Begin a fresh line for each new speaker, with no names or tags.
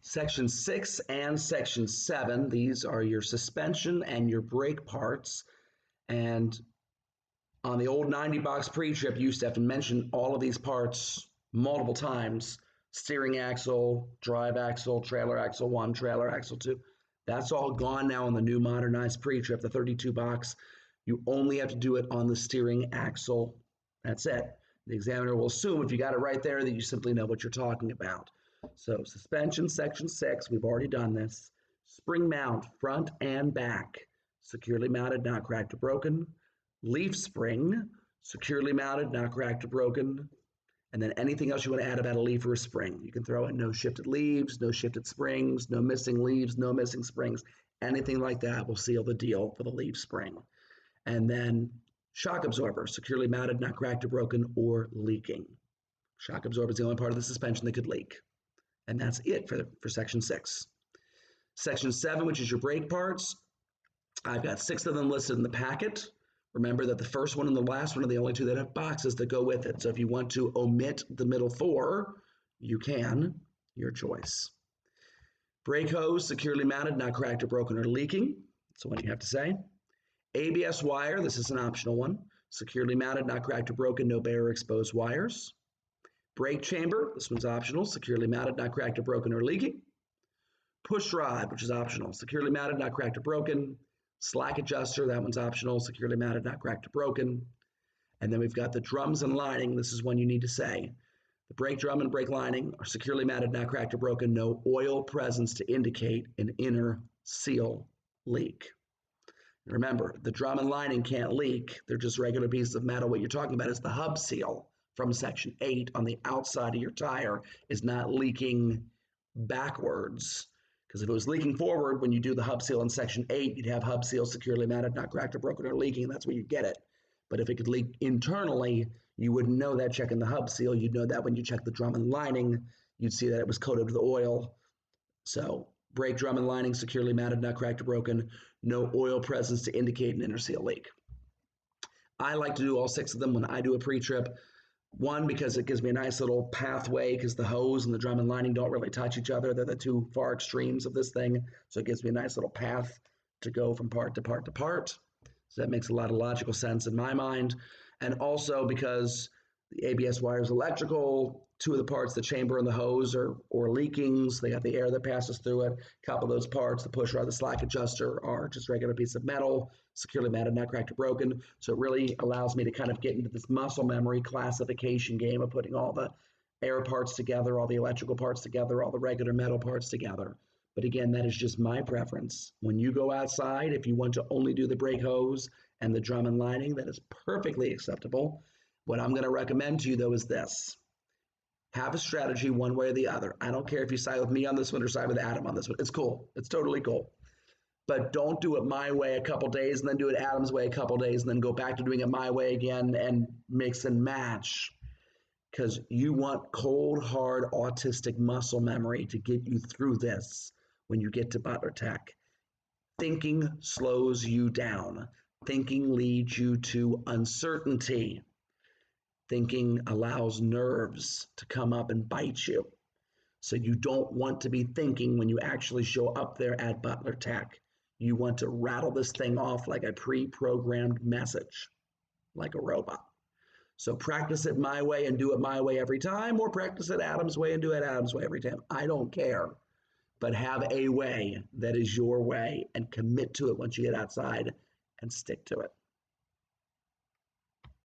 Section 6 and Section 7, these are your suspension and your brake parts. And on the old 90 box pre-trip, you used to have to mention all of these parts multiple times. Steering axle, drive axle, trailer axle 1, trailer axle 2. That's all gone now on the new modernized pre-trip, the 32 box. You only have to do it on the steering axle. That's it. The examiner will assume if you got it right there that you simply know what you're talking about. So suspension, section 6, we've already done this. Spring mount, front and back, securely mounted, not cracked or broken. Leaf spring, securely mounted, not cracked or broken. And then anything else you want to add about a leaf or a spring. You can throw in no shifted leaves, no shifted springs, no missing leaves, no missing springs. Anything like that will seal the deal for the leaf spring. And then shock absorber, securely mounted, not cracked or broken or leaking. Shock absorber is the only part of the suspension that could leak. And that's it for section 6. Section 7, which is your brake parts, I've got 6 of them listed in the packet. Remember that the first one and the last one are the only 2 that have boxes that go with it. So if you want to omit the middle 4, you can, your choice. Brake hose, securely mounted, not cracked or broken or leaking. That's the one you have to say. ABS wire, this is an optional one. Securely mounted, not cracked or broken, no bare or exposed wires. Brake chamber, this one's optional. Securely mounted, not cracked or broken or leaking. Push rod, which is optional. Securely mounted, not cracked or broken. Slack adjuster, that one's optional. Securely mounted, not cracked or broken. And then we've got the drums and lining. This is one you need to say. The brake drum and brake lining are securely mounted, not cracked or broken. No oil presence to indicate an inner seal leak. Remember, the drum and lining can't leak. They're just regular pieces of metal. What you're talking about is the hub seal from section 8 on the outside of your tire is not leaking backwards. Because if it was leaking forward, when you do the hub seal in section 8, you'd have hub seal securely mounted, not cracked or broken or leaking, and that's where you get it. But if it could leak internally, you wouldn't know that checking the hub seal. You'd know that when you check the drum and lining, you'd see that it was coated with oil. So brake drum and lining securely mounted, not cracked or broken, no oil presence to indicate an inner seal leak. I like to do all 6 of them when I do a pre-trip. One, because it gives me a nice little pathway because the hose and the drum and lining don't really touch each other. They're the 2 far extremes of this thing. So it gives me a nice little path to go from part to part to part. So that makes a lot of logical sense in my mind. And also because the ABS wire is electrical, 2 of the parts, the chamber and the hose, are leaking. So they got the air that passes through it. A couple of those parts, the push rod, the slack adjuster, are just regular piece of metal, securely mounted, not cracked or broken. So it really allows me to kind of get into this muscle memory classification game of putting all the air parts together, all the electrical parts together, all the regular metal parts together. But again, that is just my preference. When you go outside, if you want to only do the brake hose and the drum and lining, that is perfectly acceptable. What I'm going to recommend to you, though, is this. Have a strategy one way or the other. I don't care if you side with me on this one or side with Adam on this one. It's cool. It's totally cool. But don't do it my way a couple days and then do it Adam's way a couple days and then go back to doing it my way again and mix and match. Because you want cold, hard, autistic muscle memory to get you through this when you get to Butler Tech. Thinking slows you down. Thinking leads you to uncertainty. Thinking allows nerves to come up and bite you. So you don't want to be thinking when you actually show up there at Butler Tech. You want to rattle this thing off like a pre-programmed message, like a robot. So practice it my way and do it my way every time, or practice it Adam's way and do it Adam's way every time. I don't care. But have a way that is your way and commit to it once you get outside and stick to it.